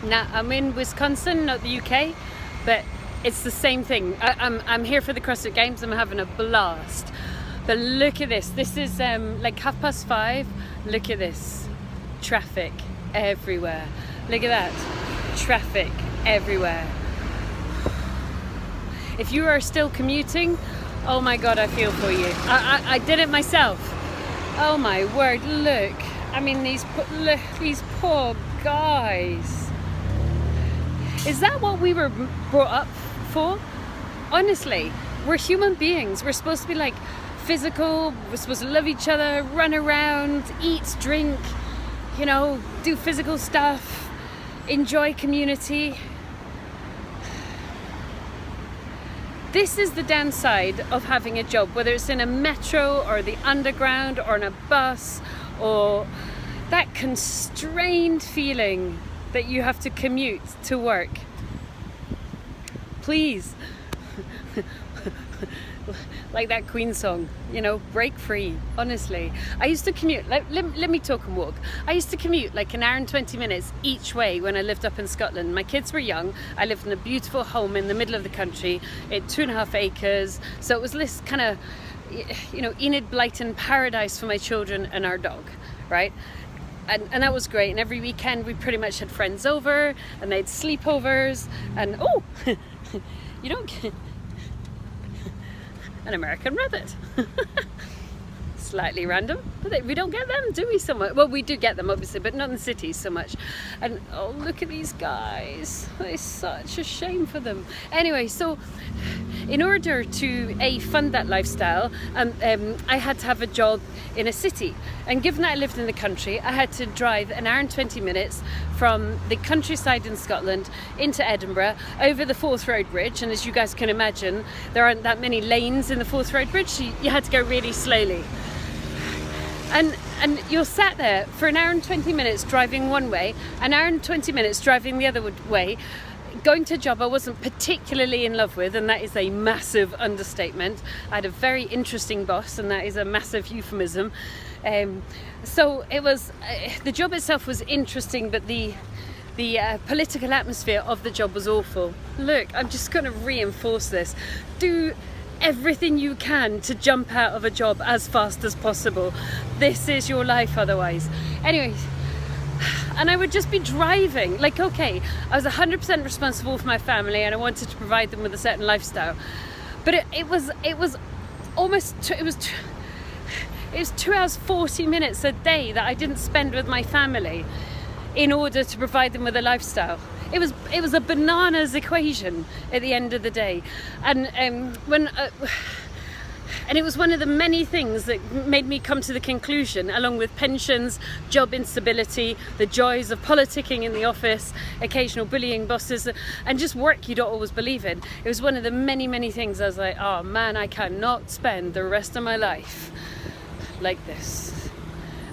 Now, I'm in Wisconsin, not the UK, but it's the same thing. I'm here for the CrossFit Games. I'm having a blast. But look at this. This is like 5:30. Look at this. Traffic everywhere. Look at that. Traffic everywhere. If you are still commuting, oh my God, I feel for you. I did it myself. Oh my word, look. I mean, these poor guys. Is that what we were brought up for? Honestly, we're human beings. We're supposed to be like physical. We're supposed to love each other, run around, eat, drink, you know, do physical stuff, enjoy community. This is the downside of having a job, whether it's in a metro or the underground or on a bus, or that constrained feeling that you have to commute to work. Please, like that Queen song, you know, break free. Honestly, I used to commute, let me talk and walk. I used to commute like an hour and 20 minutes each way when I lived up in Scotland. My kids were young. I lived in a beautiful home in the middle of the country, at 2.5 acres. So it was this kind of, you know, Enid Blyton paradise for my children and our dog, right? And that was great. And every weekend we pretty much had friends over, and they'd sleepovers, and oh, you don't get an American rabbit. Slightly random, but we don't get them, do we, so much? Well, we do get them, obviously, but not in cities so much. And oh, look at these guys. It's such a shame for them. Anyway, so in order to fund that lifestyle, I had to have a job in a city. And given that I lived in the country, I had to drive an hour and 20 minutes from the countryside in Scotland into Edinburgh, over the Forth Road Bridge. And as you guys can imagine, there aren't that many lanes in the Forth Road Bridge, so you had to go really slowly. And you're sat there for an hour and 20 minutes driving one way, an hour and 20 minutes driving the other way, going to a job I wasn't particularly in love with, and that is a massive understatement. I had a very interesting boss, and that is a massive euphemism. So it was, the job itself was interesting, but the political atmosphere of the job was awful. Look, I'm just going to reinforce this. Do everything you can to jump out of a job as fast as possible. This is your life otherwise. Anyway, and I would just be driving. Like, okay, I was 100% responsible for my family, and I wanted to provide them with a certain lifestyle. But it was almost, it was 2 hours 40 minutes a day that I didn't spend with my family in order to provide them with a lifestyle. It was a bananas equation at the end of the day, and it was one of the many things that made me come to the conclusion, along with pensions, job instability, the joys of politicking in the office, occasional bullying bosses, and just work you don't always believe in. It was one of the many things I was like, oh man, I cannot spend the rest of my life like this.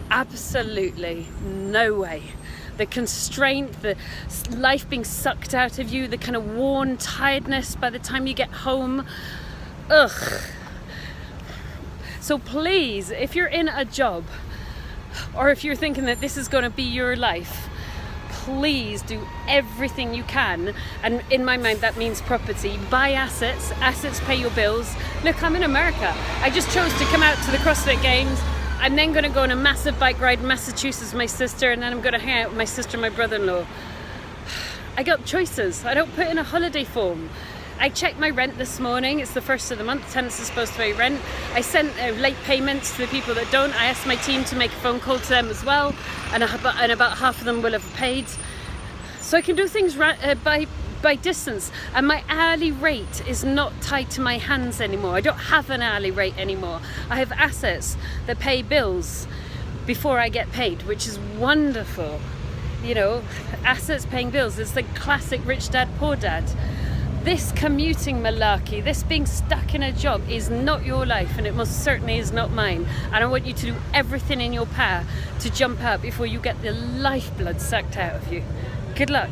Absolutely no way. The constraint, the life being sucked out of you, the kind of worn tiredness by the time you get home. Ugh. So please, if you're in a job, or if you're thinking that this is going to be your life, please do everything you can. And in my mind, that means property. Buy assets. Assets pay your bills. Look, I'm in America. I just chose to come out to the CrossFit Games. I'm then going to go on a massive bike ride in Massachusetts with my sister, and then I'm going to hang out with my sister and my brother-in-law. I got choices. I don't put in a holiday form. I checked my rent this morning. It's the first of the month. Tenants are supposed to pay rent. I sent late payments to the people that don't. I asked my team to make a phone call to them as well, and about half of them will have paid. So I can do things by distance, and my hourly rate is not tied to my hands anymore. I don't have an hourly rate anymore. I have assets that pay bills before I get paid, which is wonderful. You know, assets paying bills. It's the classic rich dad, poor dad. This commuting malarkey, this being stuck in a job is not your life, and it most certainly is not mine. And I want you to do everything in your power to jump out before you get the lifeblood sucked out of you. Good luck.